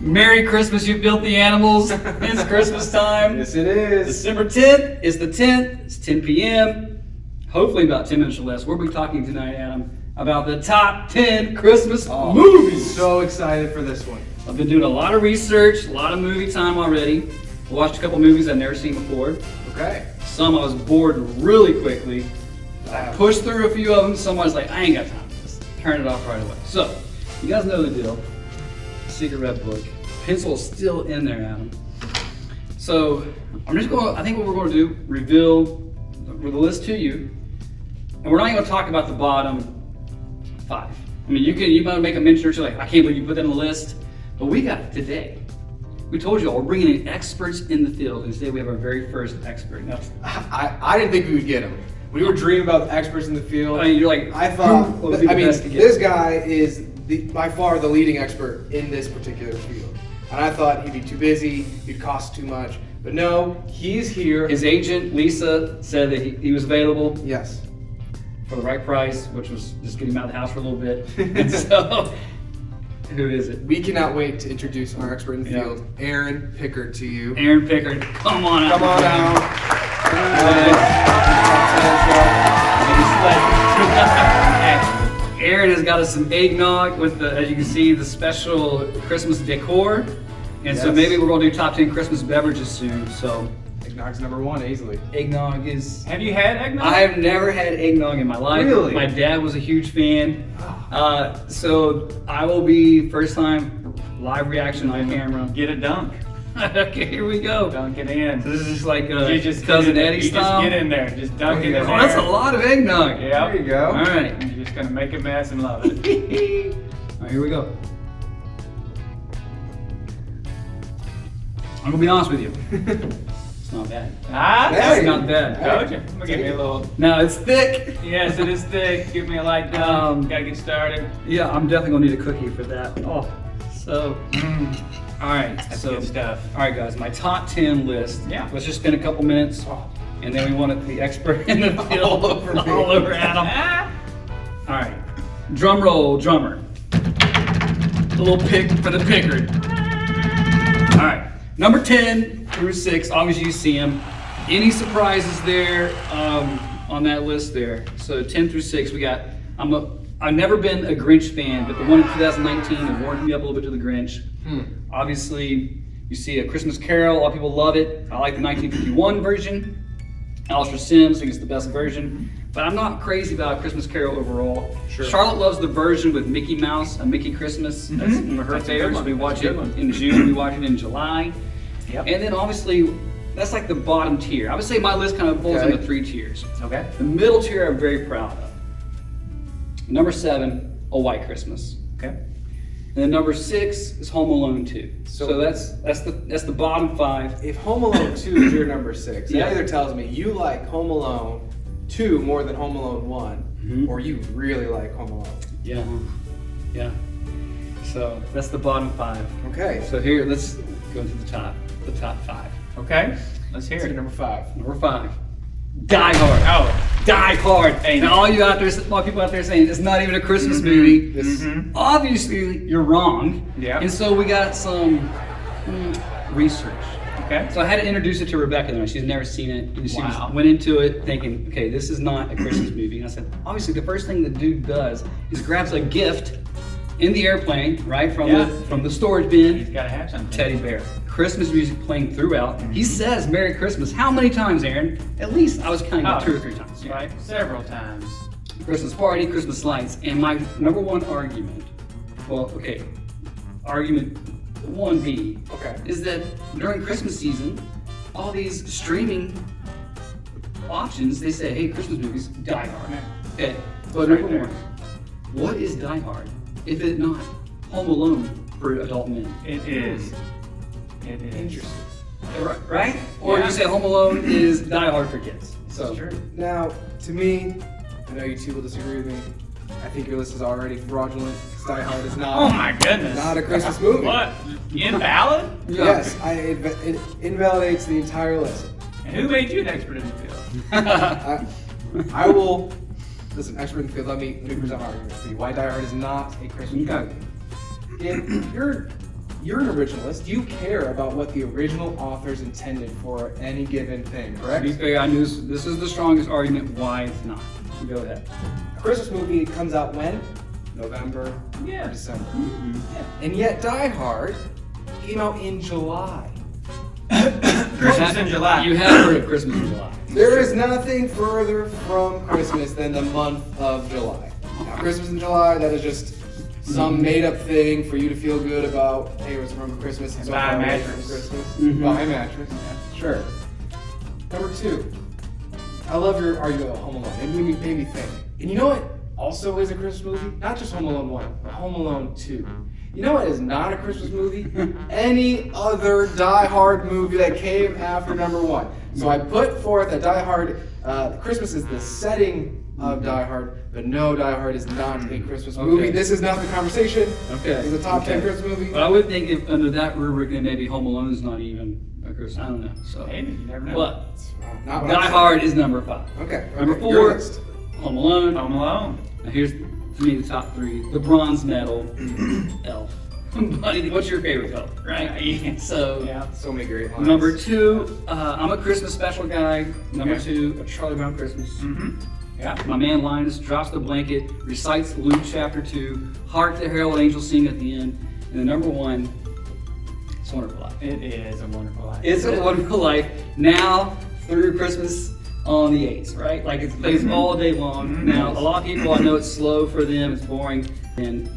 Merry Christmas, you filthy animals. It's Christmas time. Yes, it is. December 10th is the 10th. It's 10 p.m. Hopefully about 10 minutes or less. We'll be talking tonight, Adam, about the top 10 Christmas movies. So excited for this one. I've been doing a lot of research, a lot of movie time already. I watched a couple movies I've never seen before. Okay. Some I was bored really quickly. I pushed through a few of them. Some I was like, I ain't got time. Just turn it off right away. So, you guys know the deal. Secret Red Book. Pencil is still in there, Adam. So, I think what we're going to do, reveal the list to you. And we're not even going to talk about the bottom 5. I mean, you might make a mention or two like, I can't believe you put that on the list. But we got it today. We told you all, we're bringing in experts in the field. And today we have our very first expert. Now, I didn't think we would get him. We were dreaming about the experts in the field. I mean, you're like, I thought, best to get? this guy is by far the leading expert in this particular field. And I thought he'd be too busy, he'd cost too much. But no, he's here. His agent, Lisa, said that he was available. Yes. For the right price, which was just get him out of the house for a little bit. And so, who is it? We cannot wait to introduce our expert in the field, Aaron Pickard, to you. Aaron Pickard, come on out. Come on out. Aaron has got us some eggnog with the, as you can see, the special Christmas decor. And so maybe we're going to do top 10 Christmas beverages soon. So Eggnog's number 1 easily. Eggnog is... Have you had eggnog? I have never had eggnog in my life. Really? My dad was a huge fan. So I will be first time live reaction on camera. Get a dunk. Okay, here we go. Dunk it in. So this is just like You just Cousin get in- Eddie you style. Just get in there. Just dunk it in there. Oh, that's a lot of eggnog. Yeah. There you go. All right. You're just gonna make a mess and love it. All right, here we go. I'm gonna be honest with you. It's not bad. Hey. It's not bad. Told you. I'm gonna give me a little. Now it's thick. Yes, it is thick. Give me a light dunk. Gotta get started. Yeah, I'm definitely gonna need a cookie for that. Oh, so. All right, That's so good stuff. All right, guys, my top 10 list. Yeah. Let's just spend a couple minutes, and then we want the expert in the field All over me. all over Adam. All right, drum roll, drummer. A little pick for the Pickard. All right, number 10 through 6. Obviously, you see them. Any surprises there on that list there? So 10 through 6, we got. I've never been a Grinch fan, but the one in 2019 has warmed me up a little bit to the Grinch. Obviously, you see A Christmas Carol. A lot of people love it. I like the 1951 version. Alistair Sims thinks it's the best version. But I'm not crazy about A Christmas Carol overall. Sure. Charlotte loves the version with Mickey Mouse, a Mickey Christmas. That's one of her That's a good favorites. one. We watch That's a it good one. in June. We watch it in July. Yep. And then obviously, that's like the bottom tier. I would say my list kind of falls into 3 tiers. Okay. The middle tier I'm very proud of. Number 7, A White Christmas. Okay. And then number 6 is Home Alone 2. So that's the bottom 5. If Home Alone 2 is your number 6, Yeah. that either tells me you like Home Alone 2 more than Home Alone one or you really like Home Alone. Yeah. Yeah. So that's the bottom 5. Okay. So here, let's go into the top 5. Okay. Let's hear Here's it. number 5. Number 5, Die Hard. Oh. Die Hard. Hey, now all you out there, a lot of people out there saying it's not even a Christmas movie. Obviously, you're wrong. Yeah. And so we got some research. Okay. So I had to introduce it to Rebecca. Though. She's never seen it. And she Wow. went into it thinking, okay, this is not a Christmas movie. And I said, obviously, the first thing the dude does is grabs a gift in the airplane, right, from the storage bin. He's gotta have something. Teddy bear. Christmas music playing throughout. He says Merry Christmas. How many times, Aaron? At least I was counting about 2 or 3 times. Right. Several times. Christmas party, Christmas lights. And my number 1 argument, argument 1B, is that during Christmas season, all these streaming options, they say, hey, Christmas movies, Die Hard. Okay, but Right number there. 1, what is Die Hard if it not Home Alone for adult men? It is. It is. Interesting. Right? Or Yeah. you say Home Alone is Die Hard for kids. So That's true. Now, to me, I know you two will disagree with me. I think your list is already fraudulent. 'Cause Die Hard is not. Oh my goodness. Not a Christmas movie. What? Invalid? Yes, it invalidates the entire list. And who made you an expert in the field? I will listen. Expert in the field. Let me present my argument for you. Why Die Hard is not a Christmas Okay. movie. If you're you're an originalist. You care about what the original authors intended for any given thing, To correct? be fair, I knew this is the strongest argument why it's not. Go ahead. A Christmas movie comes out when? November Yeah. or December. Yeah. And yet Die Hard came out in July. Christmas in July. You have heard of Christmas in July. There is nothing further from Christmas than the month of July. Now, Christmas in July, that is just some made-up thing for you to feel good about. Hey, it's from Christmas. It's so Buy a far away mattress. from Christmas. Mhm. Buy a mattress. Sure. Number 2. I love your argument about Home Alone. It made me think. And you know what also is a Christmas movie? Not just Home Alone 1, but Home Alone 2. You know what is not a Christmas movie? Any other Die Hard movie that came after number 1. So I put forth that Die Hard, Christmas is the setting of Die Hard, but no, Die Hard is not a Christmas movie. Okay. This is not the conversation. Okay. It's a top 10 Okay. Christmas movie. But I would think if under that rubric, then maybe Home Alone is not even a Christmas. I don't know. So, Maybe, you never know. but Not what Die I'm saying. Hard is number 5. Okay. Number okay, your 4, list. Home Alone. Home Alone. Now here's to me the top 3. The bronze medal, Elf. Buddy, what's your favorite color? Right. Yeah. So. Yeah. So many great lines. Number 2, I'm a Christmas special guy. Number Okay. 2, a Charlie Brown Christmas. Mm-hmm. Yeah. My man Linus drops the blanket, recites Luke chapter 2, hark the herald angels sing at the end, and then number 1, It's a Wonderful Life. It is a wonderful life. It's a Wonderful Life now through Christmas on the 8th, right? Like it plays all day long. Mhm. Now, a lot of people, I know it's slow for them, it's boring, and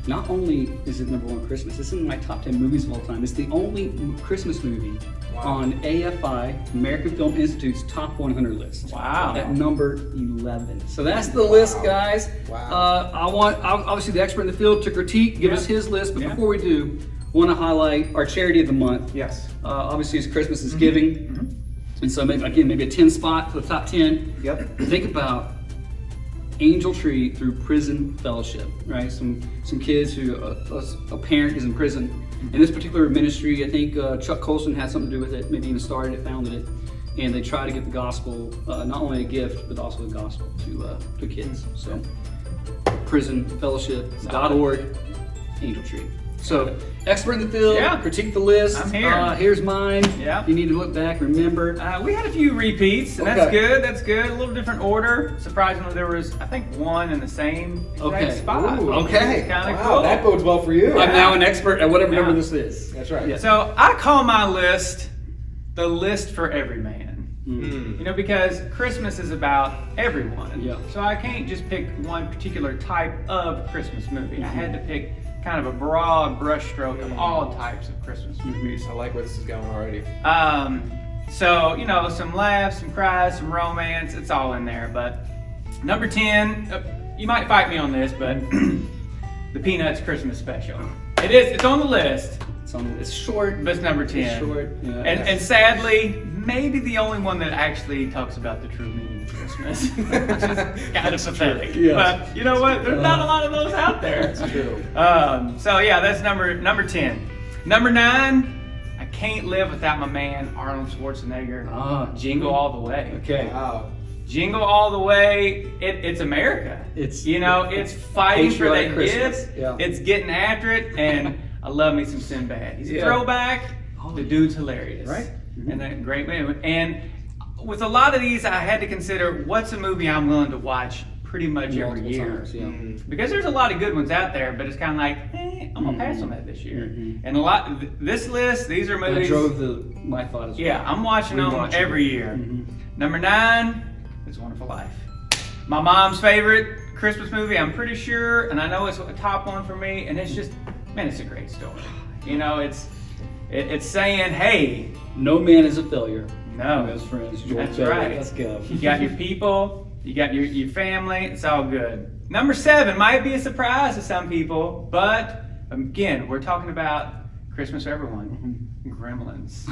not only is it number 1 Christmas, it's in my top 10 movies of all time. It's the only Christmas movie on AFI, American Film Institute's top 100 list. Wow. At number 11. So that's the list, guys. Wow. I want, obviously, the expert in the field to critique, give Yeah. us his list, but Yeah. before we do, want to highlight our charity of the month. Yes. Obviously, it's Christmas is giving. And so maybe a 10 spot for the top 10. Yep. Think about Angel Tree through Prison Fellowship, right? Some kids who a parent is in prison. In this particular ministry, I think Chuck Colson had something to do with it. Maybe even started it, founded it, and they try to get the gospel, not only a gift but also the gospel to kids. So, prisonfellowship.org, Angel Tree. So, expert in the field, Yeah. critique the list. I'm here. Here's mine. Yeah. You need to look back, remember. We had a few repeats, and that's Okay. good. That's good. A little different order. Surprisingly, there was, I think, one in the same exact Okay. spot. Ooh, okay. Kind of Wow, cool. that bodes well for you. I'm now an expert at whatever number Yeah. this is. That's right. Yeah. So I call my list the list for every man. Mm. You know, because Christmas is about everyone. Yeah. So I can't just pick one particular type of Christmas movie. I had to pick kind of a broad brushstroke of all types of Christmas movies. I like where this is going already. So, you know, some laughs, some cries, some romance, it's all in there. But number 10, you might fight me on this, but the Peanuts Christmas Special. It's on the list, It's short, but it's number 10. It's short. Yeah. And sadly, maybe the only one that actually talks about the true meaning of Christmas. Which is kind of pathetic. Yes. But you know what? There's not a lot of those out there. That's true. So yeah, that's number 10. Number 9, I can't live without my man Arnold Schwarzenegger. Jingle All the Way. Okay. Wow. Jingle All the Way. It's America. It's- It's fighting for Patriotic that Christmas. gift. Yeah. It's getting after it, and I love me some Sinbad. He's a Yeah. throwback. Oh, The dude's hilarious. Right. And a great man. And with a lot of these, I had to consider what's a movie I'm willing to watch pretty much every Multiple year. times, yeah. Because there's a lot of good ones out there, but it's kind of like, I'm gonna pass on that this year. And a lot, this list, these are That movies. drove my thought as well. Yeah, I'm watching them Rewatching. every year. Mhm. Number 9, It's a Wonderful Life. My mom's favorite Christmas movie, I'm pretty sure, and I know it's a top one for me, and it's just, man, it's a great story. You know, it's saying, hey, No man is a failure. no, Best friends. George that's Bailey. right. Let's go. You got your people, you got your family, it's all good. Number 7 might be a surprise to some people, but again, we're talking about Christmas for everyone. Gremlins.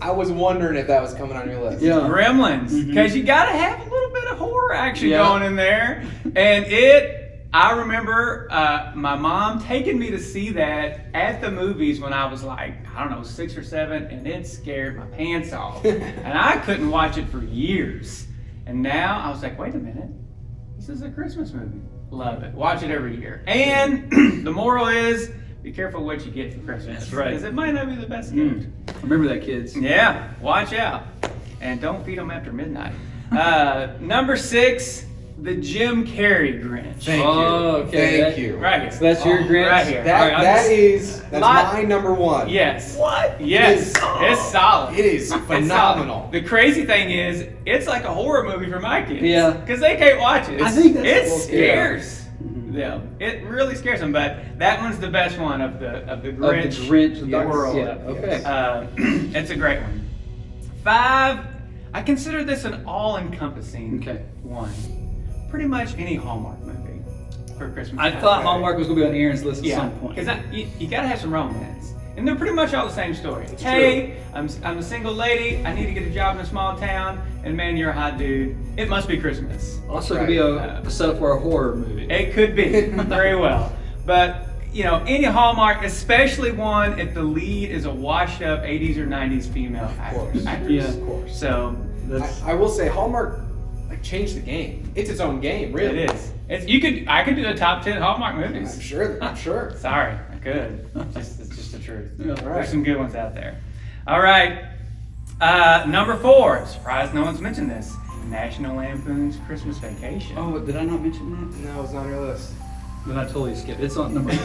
I was wondering if that was coming on your list. Yeah. Gremlins, because you got to have a little bit of horror action Yeah. going in there. And I remember my mom taking me to see that at the movies when I was like, I don't know, 6 or 7, and it scared my pants off. And I couldn't watch it for years. And now I was like, wait a minute, this is a Christmas movie. Love it. Watch it every year. And the moral is, be careful what you get for Christmas. That's right. Because it might not be the best gift. Remember that, kids. Yeah, watch out. And don't feed them after midnight. Number 6, the Jim Carrey Grinch. Thank you. Okay. Thank you. Right here. So that's your Grinch? Right here. That's Lot- my number one. Yes. What? Yes. It's solid. It is It's phenomenal. solid. The crazy thing is, it's like a horror movie for my kids. Yeah. Because they can't watch it. I think that's a it little scares them. It really scares them. But that one's the best one of the Grinch. Of the Grinch Yes. world. Yes. Yeah. Okay. It's a great one. 5, I consider this an all-encompassing Okay. one. Pretty much any Hallmark movie for Christmas. I time. thought Hallmark was going to be on Aaron's list at Yeah, some point. because you got to have some romance. And they're pretty much all the same story. Hey, I'm a single lady. I need to get a job in a small town. And man, you're a hot dude. It must be Christmas. Also, could be a setup for a horror movie. It could be very well. But you know, any Hallmark, especially one if the lead is a washed-up 80s or 90s female actress. Yeah. Of course. So I will say Hallmark changed the game. It's its own game, really. it is. I could do the top 10 Hallmark movies. I'm sure. Sorry, I could. It's just the truth. Yeah. There's some good ones out there. All right. Number 4. Surprised no one's mentioned this. National Lampoon's Christmas Vacation. Oh, did I not mention that? No, it's not on your list. Then I totally skipped. It's on number 8.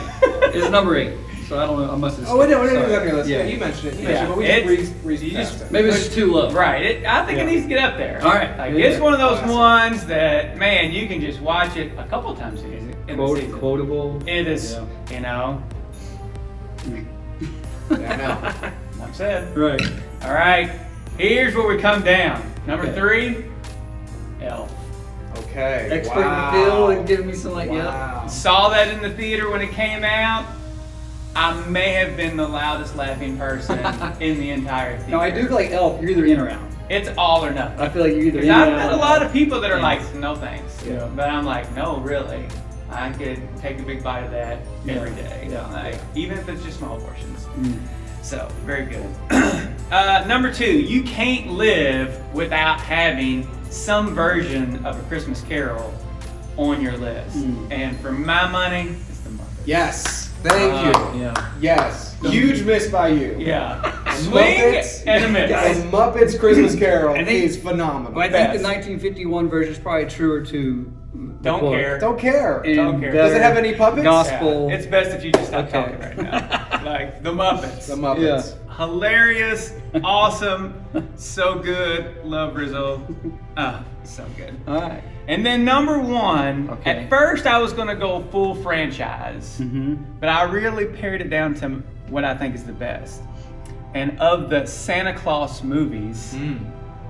It's number 8. So I don't know. I must have. Oh, wait, no, skipped. it's Sorry. on your list. Yeah, Yeah. you mentioned it. Yeah, But we it's- just breezed you past just- it. Maybe it's just too low. Right. I think Yeah. it needs to get up there. All right. Like, Good. it's one of those Classic. ones that, man, you can just watch it a couple times in the season. Quotable. It is, Yeah. you know. Yeah, I know. Enough said. Right. All right. Here's where we come down. Number Okay. 3, Elf. Okay. Expert wow. feel and giving me some like Wow. Saw that in the theater when it came out. I may have been the loudest laughing person in the entire theater. Now I do feel like Elf. You're either in or out. It's all or nothing. I feel like you're either in Because or I've out. met a lot of people that are Yeah. like, no thanks. Yeah. But I'm like, no, really. I could take a big bite of that Yeah. every day. Yeah. Like, even if it's just small portions. Mm. So, very good. Number 2, you can't live without having some version of A Christmas Carol on your list. Mm. And for my money, it's the Muppets. Yes. Thank you. Yeah. Yes. Huge miss by you. Yeah. And Swing Muppets- and a miss. And Muppets Christmas Carol I think- is phenomenal. But I think Best. the 1951 version is probably truer to. the Don't book. care. Don't care. And Don't care. Does it better have any puppets? Gospel. Yeah, it's best if you just stop Okay. talking right now. Like the Muppets. The Muppets. Hilarious, awesome, so good. Love Rizzo. So good. All right. And then number 1, Okay. at first I was gonna go full franchise, Mm-hmm. but I really pared it down to what I think is the best. And of the Santa Claus movies,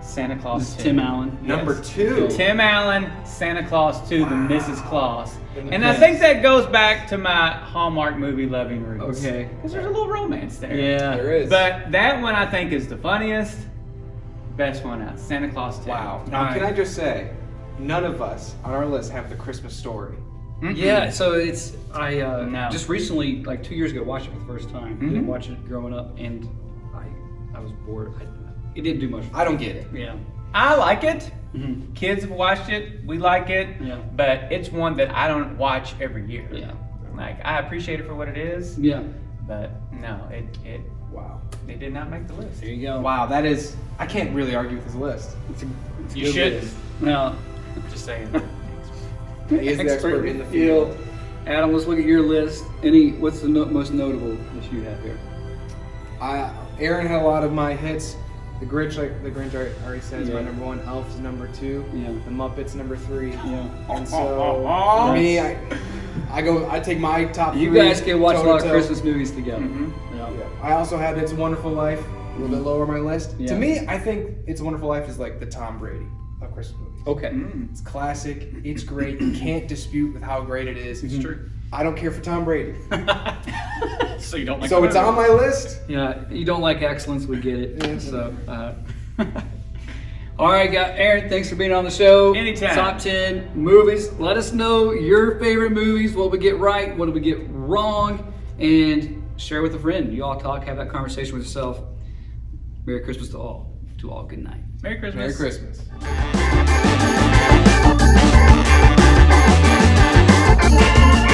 Santa Claus This is 2. Tim Allen. Number Yes. 2. Tim Allen, Santa Claus 2, the Mrs. Claus. And the And I best. think that goes back to my Hallmark movie loving roots. Okay. Because there's a little romance there. Yeah. There is. But that one I think is the funniest, best one out. Santa Claus 2. Wow. Now, can I just say, none of us on our list have the Christmas story. Mm-mm. Yeah, so it's No. just recently, like 2 years ago, watched it for the first time. Mhm. Didn't watch it growing up, and I was bored. It didn't do much. I don't get it. Yeah. I like it. Mm-hmm. Kids have watched it. We like it. Yeah. But it's one that I don't watch every year. Yeah. Like, I appreciate it for what it is. Yeah. But no, it Wow. did not make the list. There you go. Wow, that is. I can't really argue with his list. It's a You good should. list. Now, Just saying. He is the expert in the field. Adam, let's look at your list. What's the most notable that you have here? Aaron had a lot of my hits. The Grinch, already said, is my Yeah. number 1. Elf is number 2. Yeah. The Muppets number 3. Yeah. And so for me, I take my top 3. You guys can watch a lot of toe-to-toe. Christmas movies together. Mhm. Yeah. I also had It's a Wonderful Life, a little bit lower on my list. Yeah. To me, I think It's a Wonderful Life is like the Tom Brady of Christmas movies. Okay. Mm. It's classic. It's great. You can't dispute with how great it is. It's true. I don't care for Tom Brady. So you don't like So the it's movie? on my list. Yeah, you don't like excellence, we get it. Mhm. So, all right, Aaron, thanks for being on the show. Anytime. Top 10 movies. Let us know your favorite movies. What we get right, what did we get wrong, and share with a friend. You all talk, have that conversation with yourself. Merry Christmas to all. To all, good night. Merry Christmas. Merry Christmas. Thank you.